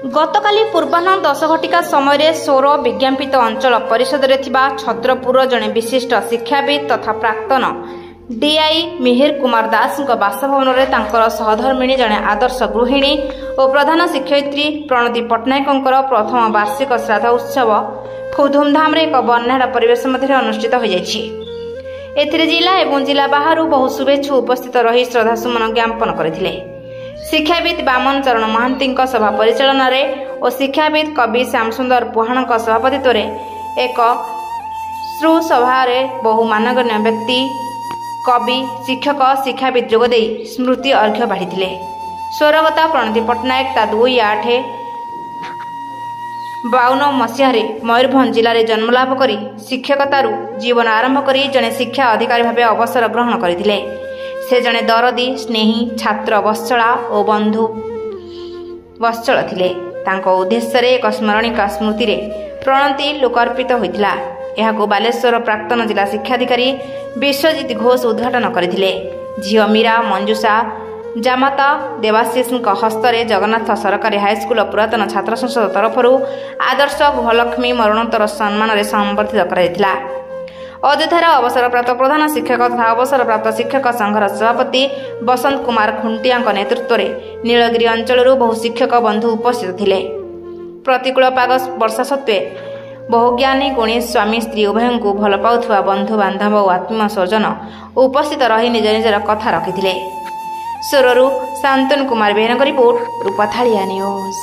गतकाली पूर्वाह्न 10 घटिका समय सौर विज्ञापित अंचल परिषद छत्रपुर जड़े विशिष्ट शिक्षाविद तथा प्राक्तन डीआई मिहिर कुमार दास बासभवन में सहधर्मिणी जड़े आदर्श गृहिणी और प्रधान शिक्षयित्री प्रणति पट्टनायक प्रथम वार्षिक श्राद्ध उत्सव खूब धूमधाम एक बर्णाढ़ परिवेश मध्य अनुष्ठित हो जाए। जिला एवं जिला बाहर बहु शुभेच्छु उपस्थित रही श्रद्धासुमन ज्ञापन करते। शिक्षाविद बामन चरण महांती सभा परिचालन और शिक्षाविद कवि श्यामसुंदर पुहाण सभापतित्व एक श्रु सभा बहु मानगण्य व्यक्ति कवि शिक्षक शिक्षाविद जोगदे स्मृति अर्घ्य बाढ़ी। स्वर्गता प्रणति पट्टनायक 2/8/52 मसीह मयूरभंज जिले में जन्मलाभ कर शिक्षकतार जीवन आरंभ कर जड़े शिक्षा अधिकारी भाव अवसर ग्रहण करते। से जड़े दरदी स्नेही छात्र वत्सला और बंधु वत्सल थिले। तांको उद्देश्य एक स्मरणिका स्मृति रे प्रणति लोकार्पित होइतिला। एहाको बालेश्वर प्राक्तन जिला शिक्षाधिकारी विश्वजित घोष उद्घाटन करथिले। झियो मीरा मंजुषा जामाता देवाशीष हस्तरे जगन्नाथ सरकारी हाईस्कूल पुरातन छात्र संसद तरफ आदर्श गृहलक्ष्मी मरणोत्तर सम्मान में संबर्धित कराइथिला। अयोध्यार अवसरप्राप्त प्रधान शिक्षक तथा अवसरप्राप्त शिक्षक संघर सभापति बसंत कुमार खुंटिया नेतृत्व में नीलगिरी अंचल बहु शिक्षक बंधु उपस्थित थिले। प्रतिकूल पाग वर्षा सत्वे बहुज्ञानी गुणी स्वामी स्त्री उभय को भल पाउथुवा बंधु बांधव और आत्मीय स्वजन उपस्थित रही निज निजर कथा रखिथिले। सोररू शांतनु कुमार बेहरଙ୍କ रिपोर्ट रूपाथालिया न्यूज।